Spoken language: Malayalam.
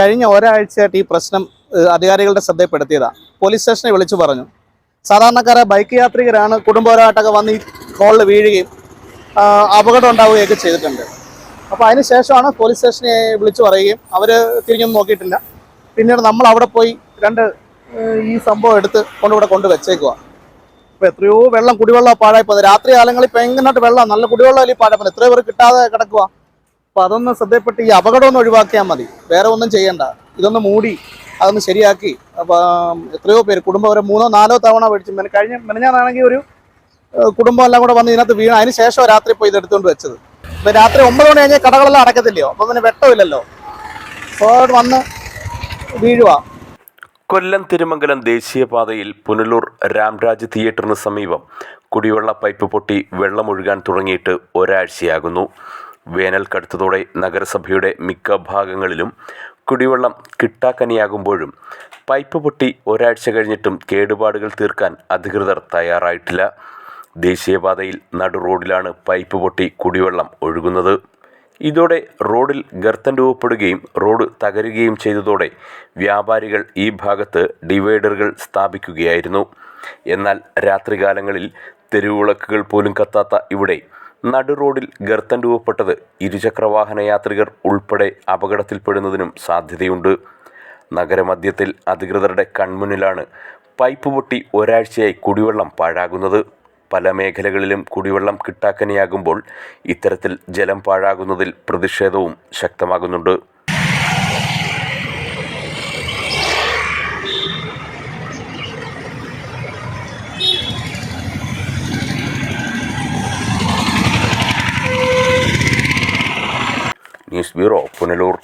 കഴിഞ്ഞ ഒരാഴ്ചയായിട്ട് ഈ പ്രശ്നം അധികാരികളുടെ ശ്രദ്ധയിൽപ്പെടുത്തിയതാണ്. പോലീസ് സ്റ്റേഷനെ വിളിച്ചു പറഞ്ഞു. സാധാരണക്കാരെ ബൈക്ക് യാത്രികരാണ് കുടുംബപരമായിട്ടൊക്കെ വന്ന് ഈ ഹോളിൽ വീഴുകയും അപകടം ഉണ്ടാവുകയൊക്കെ ചെയ്തിട്ടുണ്ട്. അപ്പോൾ അതിന് ശേഷമാണ് പോലീസ് സ്റ്റേഷനെ വിളിച്ചു പറയുകയും അവർ തിരിഞ്ഞൊന്നും നോക്കിയിട്ടില്ല. പിന്നീട് നമ്മൾ അവിടെ പോയി ഈ സംഭവം എടുത്ത് കൊണ്ടിവിടെ വെച്ചേക്കുക. ഇപ്പോൾ എത്രയോ കുടിവെള്ളം പാഴായിപ്പോകുന്നത്. രാത്രി കാലങ്ങളിൽ ഭയങ്കരമായിട്ട് വെള്ളം, നല്ല കുടിവെള്ളം അല്ലെങ്കിൽ പാഴായിപ്പോകുന്നത്. എത്രയോ പേർ കിട്ടാതെ കിടക്കുക. അപ്പോൾ അതൊന്ന് ശ്രദ്ധപ്പെട്ട് ഈ അപകടം ഒന്ന് ഒഴിവാക്കിയാൽ മതി, വേറെ ഒന്നും ചെയ്യണ്ട. ഇതൊന്ന് മൂടി അതൊന്ന് ശരിയാക്കി. അപ്പം എത്രയോ പേര് കുടുംബം 3-4 തവണ മേടിച്ചു. മെനഞ്ഞാണെങ്കിൽ ഒരു കുടുംബം എല്ലാം കൂടെ വന്ന് ഇതിനകത്ത് വീണ്. അതിന് ശേഷം രാത്രി പോയി ഇതെടുത്തുകൊണ്ട് വെച്ചത്. ഇപ്പം രാത്രി 9 മണി കഴിഞ്ഞാൽ കടകളെല്ലാം അടക്കത്തില്ലയോ, അപ്പം പിന്നെ വെട്ടമില്ലല്ലോ, അപ്പോൾ വന്ന് വീഴുക. കൊല്ലം തിരുമംഗലം ദേശീയപാതയിൽ പുനലൂർ രാംരാജ് തിയേറ്ററിന് സമീപം കുടിവെള്ള പൈപ്പ് പൊട്ടി വെള്ളമൊഴുകാൻ തുടങ്ങിയിട്ട് ഒരാഴ്ചയാകുന്നു. വേനൽ കടുത്തതോടെ നഗരസഭയുടെ മിക്ക ഭാഗങ്ങളിലും കുടിവെള്ളം കിട്ടാക്കനിയാകുമ്പോഴും പൈപ്പ് പൊട്ടി ഒരാഴ്ച കഴിഞ്ഞിട്ടും കേടുപാടുകൾ തീർക്കാൻ അധികൃതർ തയ്യാറായിട്ടില്ല. ദേശീയപാതയിൽ നടുറോഡിലാണ് പൈപ്പ് പൊട്ടി കുടിവെള്ളം ഒഴുകുന്നത്. ഇതോടെ റോഡിൽ ഗർത്തം രൂപപ്പെടുകയും റോഡ് തകരുകയും ചെയ്തതോടെ വ്യാപാരികൾ ഈ ഭാഗത്ത് ഡിവൈഡറുകൾ സ്ഥാപിക്കുകയായിരുന്നു. എന്നാൽ രാത്രികാലങ്ങളിൽ തെരുവുവിളക്കുകൾ പോലും കത്താത്ത ഇവിടെ നടുറോഡിൽ ഗർത്തം രൂപപ്പെട്ടത് ഇരുചക്രവാഹന യാത്രികർ ഉൾപ്പെടെ അപകടത്തിൽപ്പെടുന്നതിനും സാധ്യതയുണ്ട്. നഗരമധ്യത്തിൽ അധികൃതരുടെ കൺമുന്നിലാണ് പൈപ്പ് പൊട്ടി ഒരാഴ്ചയായി കുടിവെള്ളം പാഴാകുന്നത്. പല മേഖലകളിലും കുടിവെള്ളം കിട്ടാക്കനിയാകുമ്പോൾ ഇത്തരത്തിൽ ജലം പാഴാകുന്നതിൽ പ്രതിഷേധവും ശക്തമാകുന്നുണ്ട്. News bureau, Punalur.